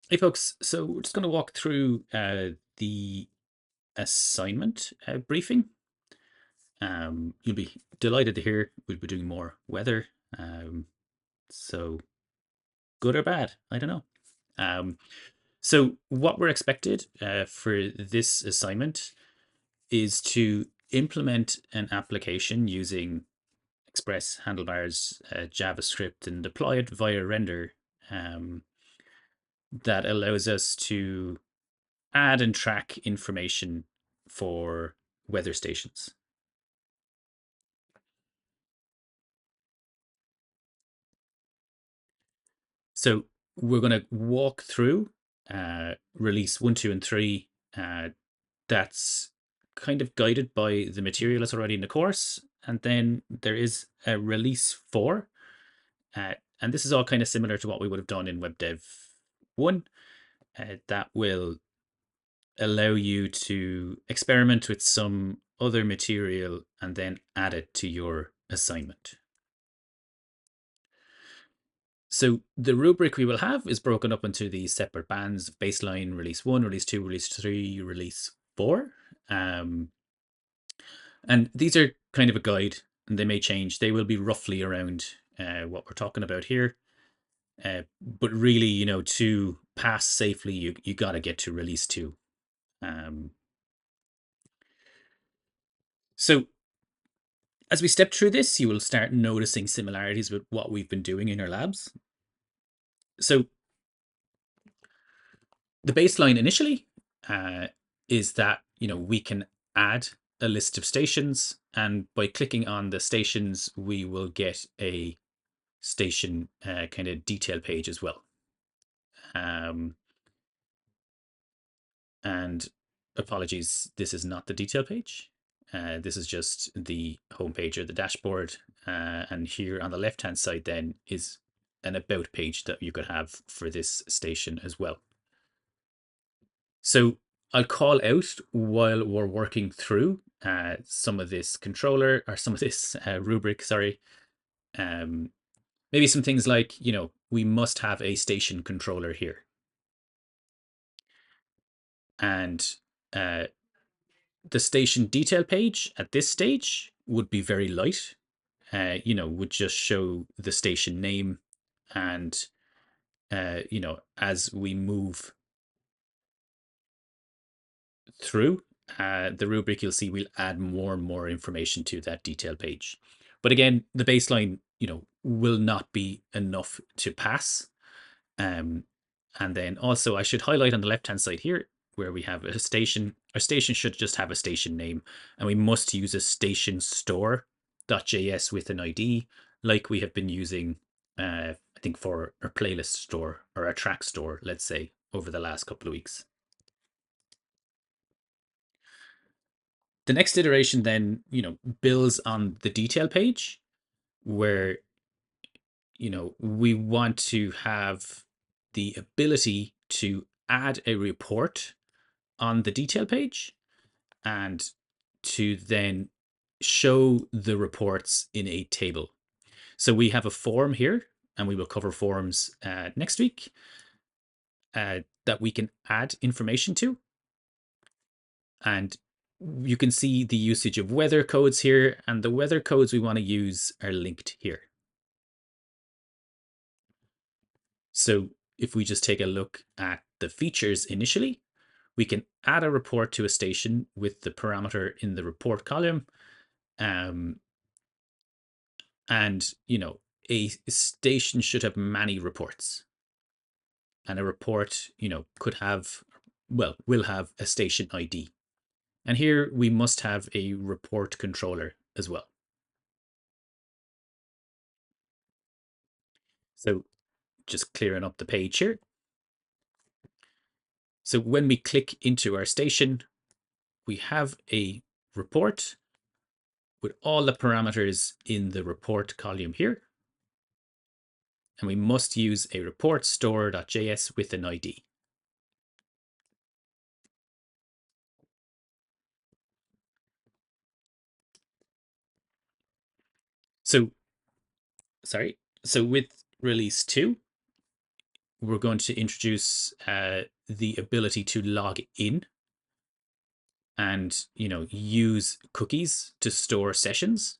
Hey folks, so we're just going to walk through the assignment briefing. You'll be delighted to hear we'll be doing more weather. So good or bad, I don't know. Um, so what we're expected for this assignment is to implement an application using Express, Handlebars, JavaScript, and deploy it via render um, that allows us to add and track information for weather stations. So we're going to walk through release 1, 2, and 3. That's kind of guided by the material that's already in the course. And then there is a release 4. And this is all kind of similar to what we would have done in WebDev 1. That will allow you to experiment with some other material and then add it to your assignment. So the rubric we will have is broken up into these separate bands: baseline, release 1, release 2, release 3, release 4. And these are kind of a guide, and they may change. They will be roughly around what we're talking about here. But really, to pass safely, you got to get to release 2. So as we step through this, you will start noticing similarities with what we've been doing in our labs. So the baseline initially is that we can add a list of stations, and by clicking on the stations we will get a station kind of detail page as well. And apologies, this is not the detail page. This is just the home page or the dashboard. And here on the left hand side then is an about page that you could have for this station as well. So I'll call out while we're working through some of this controller, or some of this rubric, sorry. Maybe some things like, we must have a station controller here. And the station detail page at this stage would be very light. Would just show the station name. And, as we move through the rubric, you'll see we'll add more and more information to that detail page. But again, the baseline, will not be enough to pass. And then also I should highlight on the left-hand side here where we have a station. Our station should just have a station name, and we must use a station store.js with an ID, like we have been using, I think, for our playlist store or our track store, let's say, over the last couple of weeks. The next iteration then, builds on the detail page where, we want to have the ability to add a report on the detail page and to then show the reports in a table. So we have a form here, and we will cover forms next week that we can add information to. And you can see the usage of weather codes here, and the weather codes we want to use are linked here. So if we just take a look at the features initially, we can add a report to a station with the parameter in the report column. And, a station should have many reports. And a report, could have, will have a station ID. And here we must have a report controller as well. So just clearing up the page here. So when we click into our station, we have a report with all the parameters in the report column here. And we must use a report store.js with an ID. So with release 2, we're going to introduce the ability to log in and use cookies to store sessions.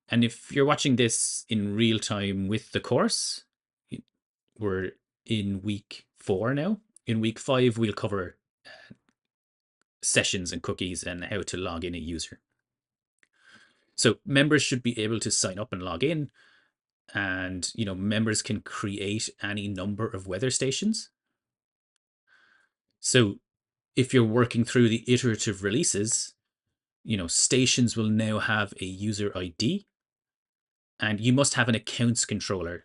And if you're watching this in real time with the course, we're in week 4 now. In week 5, we'll cover sessions and cookies and how to log in a user. So members should be able to sign up and log in, and members can create any number of weather stations. So if you're working through the iterative releases, stations will now have a user ID, and you must have an accounts controller,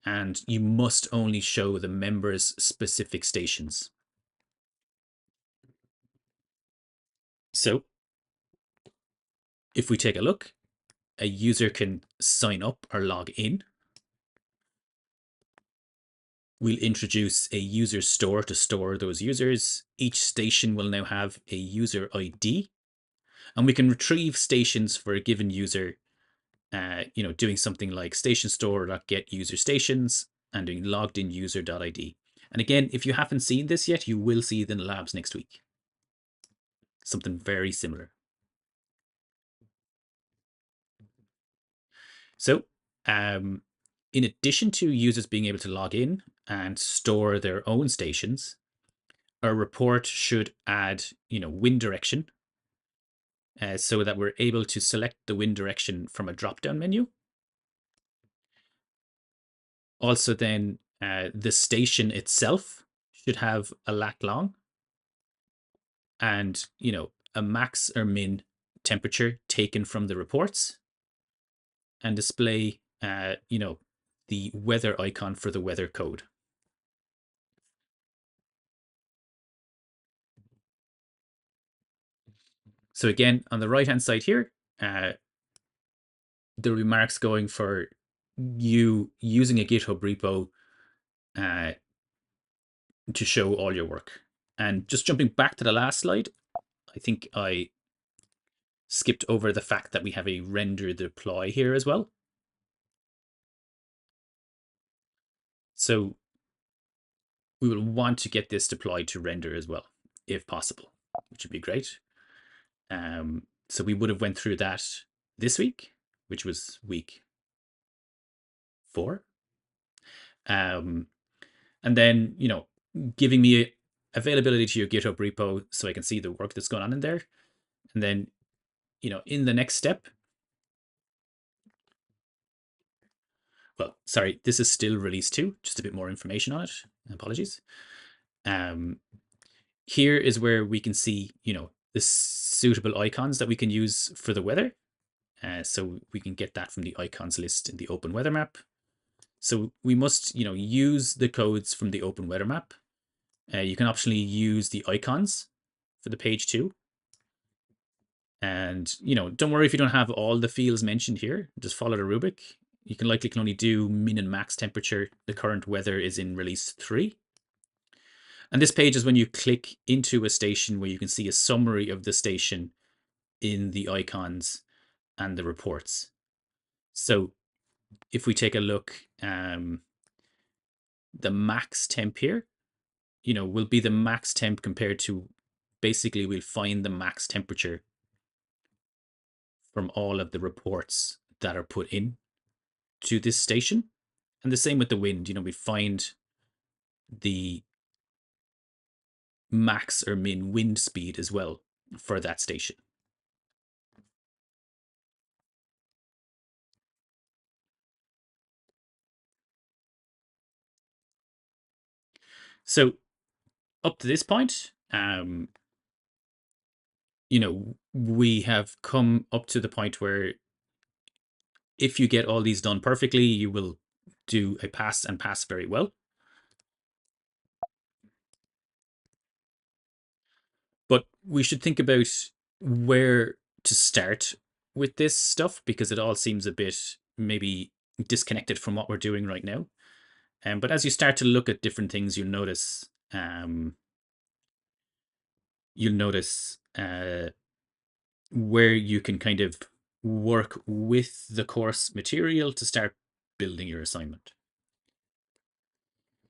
and you must only show the members specific stations. So if we take a look, a user can sign up or log in. We'll introduce a user store to store those users. Each station will now have a user ID, and we can retrieve stations for a given user, doing something like station store.get user stations and doing logged in user.id. And again, if you haven't seen this yet, you will see it in the labs next week. Something very similar. So in addition to users being able to log in and store their own stations, our report should add, wind direction, so that we're able to select the wind direction from a drop-down menu. Also then, the station itself should have a lat long and, a max or min temperature taken from the reports, and display, the weather icon for the weather code. So again, on the right-hand side here, the remarks going for you using a GitHub repo to show all your work. And just jumping back to the last slide, I think I skipped over the fact that we have a render deploy here as well. So we will want to get this deployed to render as well, if possible, which would be great. So we would have went through that this week, which was week 4. And then, giving me availability to your GitHub repo so I can see the work that's going on in there. And then, in the next step, well, sorry, this is still release 2, just a bit more information on it. Apologies. Here is where we can see, the suitable icons that we can use for the weather. So we can get that from the icons list in the Open Weather Map. So we must, use the codes from the Open Weather Map. You can optionally use the icons for the page too. And, don't worry if you don't have all the fields mentioned here. Just follow the rubric. You can only do min and max temperature. The current weather is in release 3. And this page is when you click into a station where you can see a summary of the station in the icons and the reports. So if we take a look, the max temp here, will be the max temp compared to, basically we'll find the max temperature from all of the reports that are put in to this station. And the same with the wind, we find the max or min wind speed as well for that station. So up to this point, we have come up to the point where if you get all these done perfectly, you will do a pass and pass very well. But we should think about where to start with this stuff, because it all seems a bit maybe disconnected from what we're doing right now. But as you start to look at different things, you'll notice where you can kind of work with the course material to start building your assignment.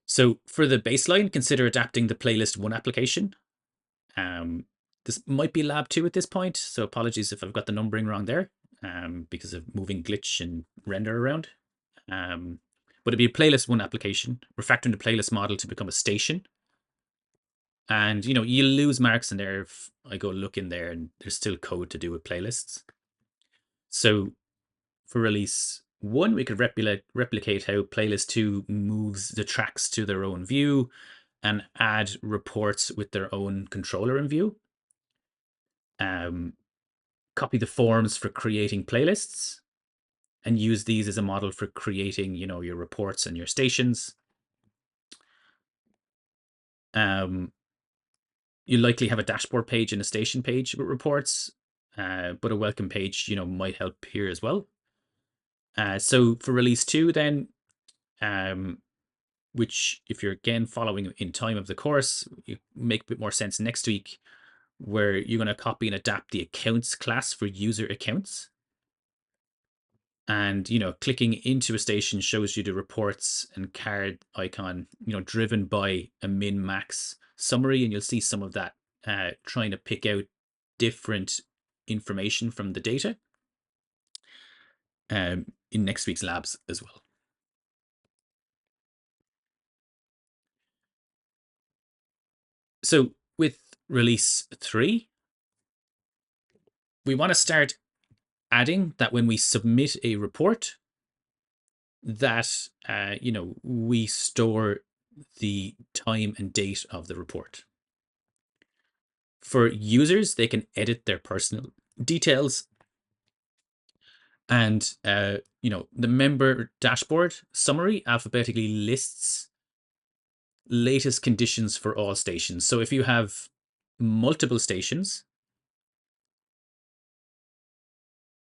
So for the baseline, consider adapting the playlist one application. This might be lab 2 at this point, so apologies if I've got the numbering wrong there, because of moving glitch and render around. But it'd be a playlist one application, refactoring the playlist model to become a station. And you lose marks in there if I go look in there and there's still code to do with playlists. So for release 1, we could replicate how playlist 2 moves the tracks to their own view and add reports with their own controller in view. Copy the forms for creating playlists and use these as a model for creating, your reports and your stations. You likely have a dashboard page and a station page with reports, but a welcome page, might help here as well. So for release 2 then, which if you're again following in time of the course, you make a bit more sense next week, where you're going to copy and adapt the accounts class for user accounts. And clicking into a station shows you the reports and card icon, driven by a min max summary, and you'll see some of that trying to pick out different information from the data in next week's labs as well. So with release 3, we want to start adding that when we submit a report, that we store the time and date of the report. For users, they can edit their personal details, and the member dashboard summary alphabetically lists latest conditions for all stations. So if you have multiple stations,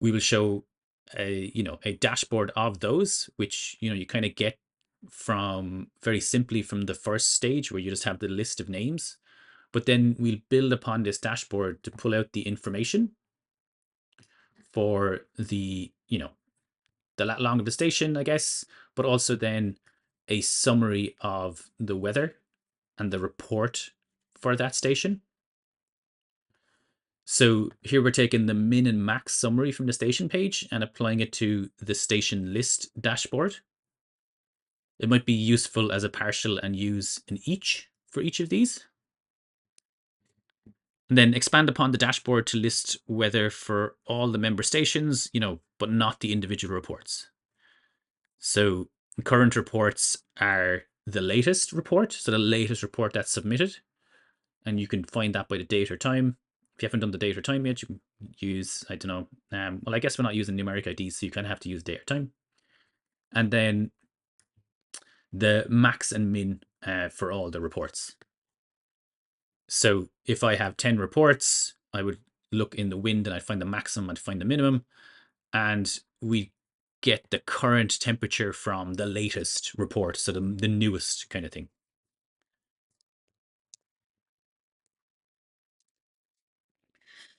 we will show a dashboard of those, which you kind of get from very simply from the first stage where you just have the list of names. But then we'll build upon this dashboard to pull out the information for the the lat long of the station, I guess, but also then a summary of the weather and the report for that station. So here we're taking the min and max summary from the station page and applying it to the station list dashboard. It might be useful as a partial and use an each for each of these. And then expand upon the dashboard to list weather for all the member stations, but not the individual reports. So current reports are the latest report, so the latest report that's submitted. And you can find that by the date or time. If you haven't done the date or time yet, you can use, I don't know, well, I guess we're not using numeric IDs, so you kind of have to use date or time. And then the max and min for all the reports. So if I have 10 reports, I would look in the wind and I'd find the maximum, I'd find the minimum. And we get the current temperature from the latest report, so the newest kind of thing.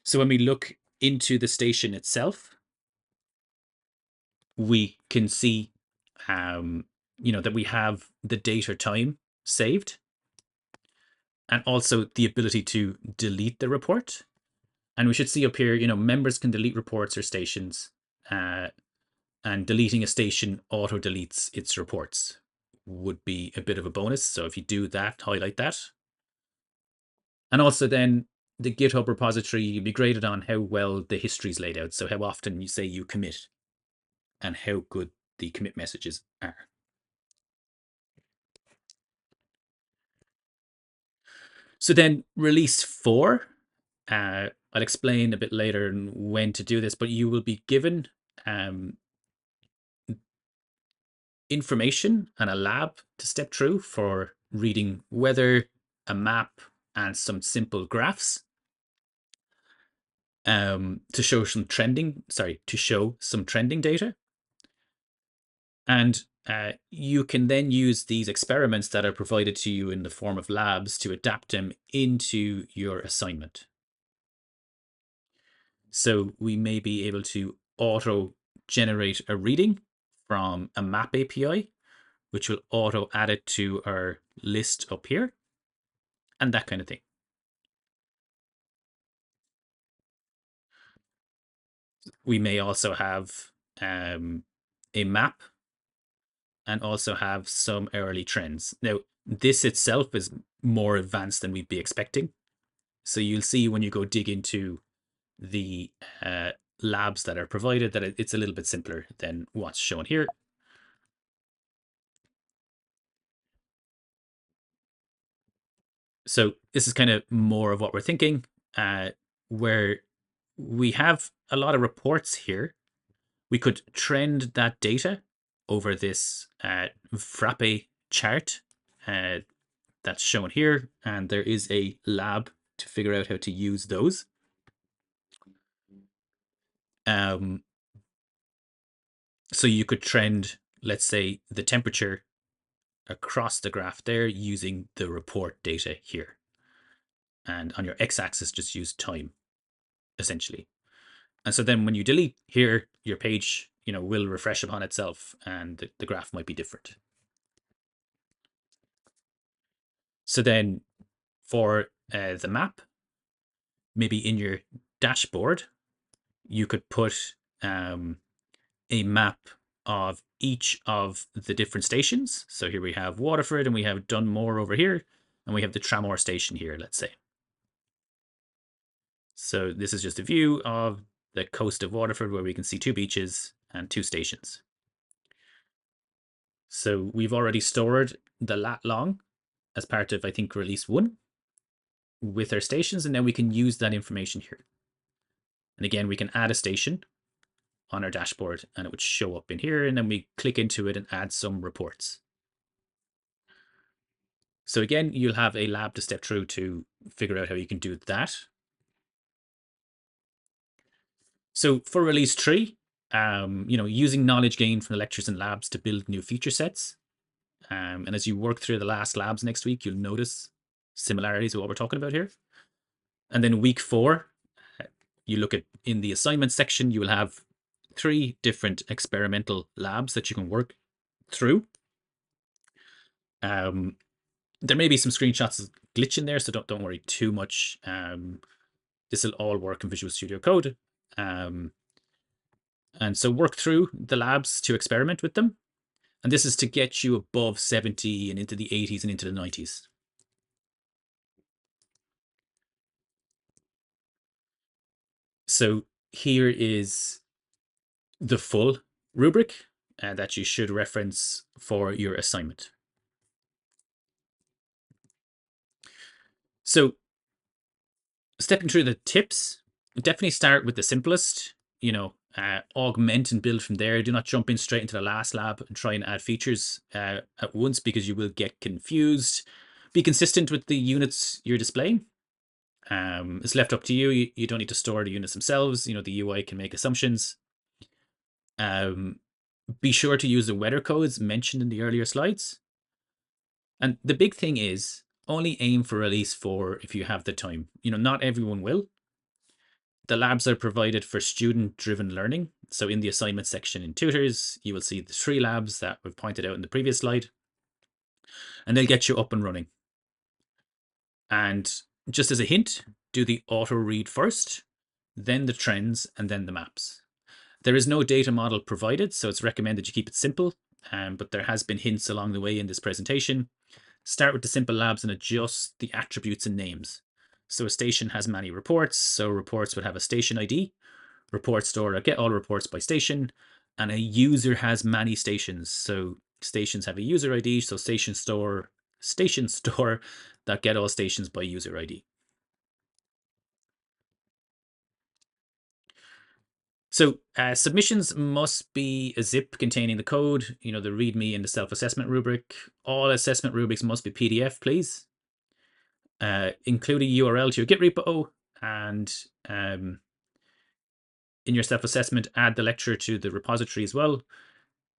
So when we look into the station itself, we can see that we have the date or time saved, and also the ability to delete the report. And we should see up here, members can delete reports or stations, and deleting a station auto deletes its reports would be a bit of a bonus. So if you do that, highlight that. And also then the GitHub repository, you'll be graded on how well the history is laid out. So how often you say you commit and how good the commit messages are. So then release 4, I'll explain a bit later when to do this, but you will be given information and a lab to step through for reading weather, a map, and some simple graphs to show some trending data. And you can then use these experiments that are provided to you in the form of labs to adapt them into your assignment. So we may be able to auto generate a reading from a map API, which will auto add it to our list up here, and that kind of thing. We may also have a map and also have some early trends. Now, this itself is more advanced than we'd be expecting. So you'll see when you go dig into the labs that are provided that it's a little bit simpler than what's shown here. So this is kind of more of what we're thinking, where we have a lot of reports here. We could trend that data over this Frappe chart that's shown here, and there is a lab to figure out how to use those. So you could trend, let's say, the temperature across the graph there using the report data here. And on your x-axis, just use time, essentially. And so then when you delete here, your page, will refresh upon itself and the graph might be different. So then for the map, maybe in your dashboard, you could put a map of each of the different stations. So here we have Waterford and we have Dunmore over here, and we have the Tramore station here, let's say. So this is just a view of the coast of Waterford where we can see 2 beaches and 2 stations. So we've already stored the lat long as part of, I think, release 1 with our stations, and then we can use that information here. And again, we can add a station on our dashboard and it would show up in here, and then we click into it and add some reports. So again, you'll have a lab to step through to figure out how you can do that. So for release 3, using knowledge gained from the lectures and labs to build new feature sets. And as you work through the last labs next week, you'll notice similarities with what we're talking about here. And then week 4, you look at in the assignment section, you will have 3 different experimental labs that you can work through. There may be some screenshots glitching there, so don't worry too much. This will all work in Visual Studio Code. And so work through the labs to experiment with them. And this is to get you above 70 and into the 80s and into the 90s. So here is the full rubric that you should reference for your assignment. So stepping through the tips, definitely start with the simplest, augment and build from there. Do not jump in straight into the last lab and try and add features at once, because you will get confused. Be consistent with the units you're displaying. It's left up to you. You don't need to store the units themselves. The UI can make assumptions. Be sure to use the weather codes mentioned in the earlier slides. And the big thing is only aim for release 4 if you have the time. Not everyone will. The labs are provided for student-driven learning. So in the assignment section in Tutors, you will see the 3 labs that we've pointed out in the previous slide. And they'll get you up and running. And just as a hint, do the auto read first, then the trends, and then the maps. There is no data model provided, so it's recommended you keep it simple, but there has been hints along the way in this presentation. Start with the simple labs and adjust the attributes and names. So a station has many reports, so reports would have a station ID. Report store, get all reports by station, and a user has many stations. So stations have a user ID, so station store that get all stations by user ID. So submissions must be a zip containing the code, the README and the self-assessment rubric. All assessment rubrics must be PDF, please. Include a URL to your Git repo, and in your self-assessment, add the lecture to the repository as well.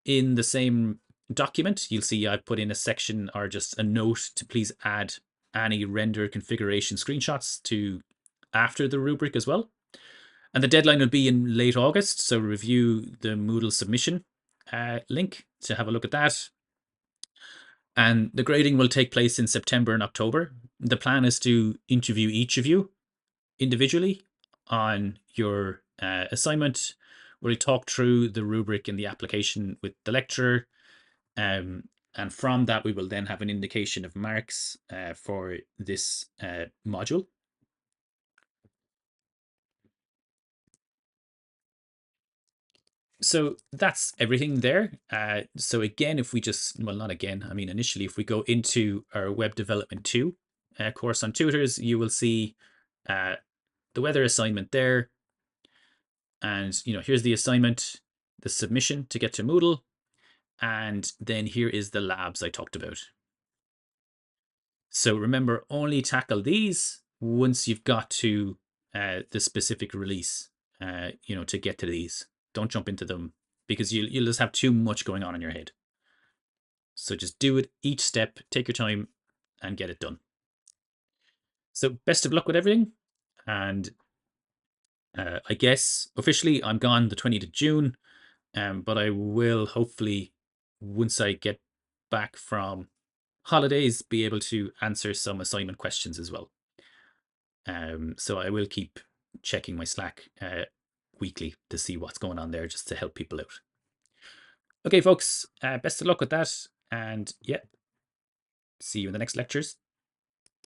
In the same document, you'll see I put in a section or just a note to please add any render configuration screenshots to after the rubric as well. And the deadline will be in late August, so review the Moodle submission link to have a look at that. And the grading will take place in September and October. The plan is to interview each of you individually on your assignment. We'll talk through the rubric and the application with the lecturer. And from that, we will then have an indication of marks for this module. So that's everything there. So again, if we just, well, not again, I mean, initially, if we go into our Web Development 2 course on tutors, you will see the weather assignment there. And, here's the assignment, the submission to get to Moodle. And then here is the labs I talked about. So remember, only tackle these once you've got to the specific release, to get to these. Don't jump into them because you'll just have too much going on in your head. So just do it each step, take your time and get it done. So best of luck with everything. And I guess officially I'm gone the 20th of June, but I will hopefully, once I get back from holidays, be able to answer some assignment questions as well. So I will keep checking my Slack weekly to see what's going on there, just to help people out. Okay, folks, best of luck with that. And yeah, see you in the next lectures.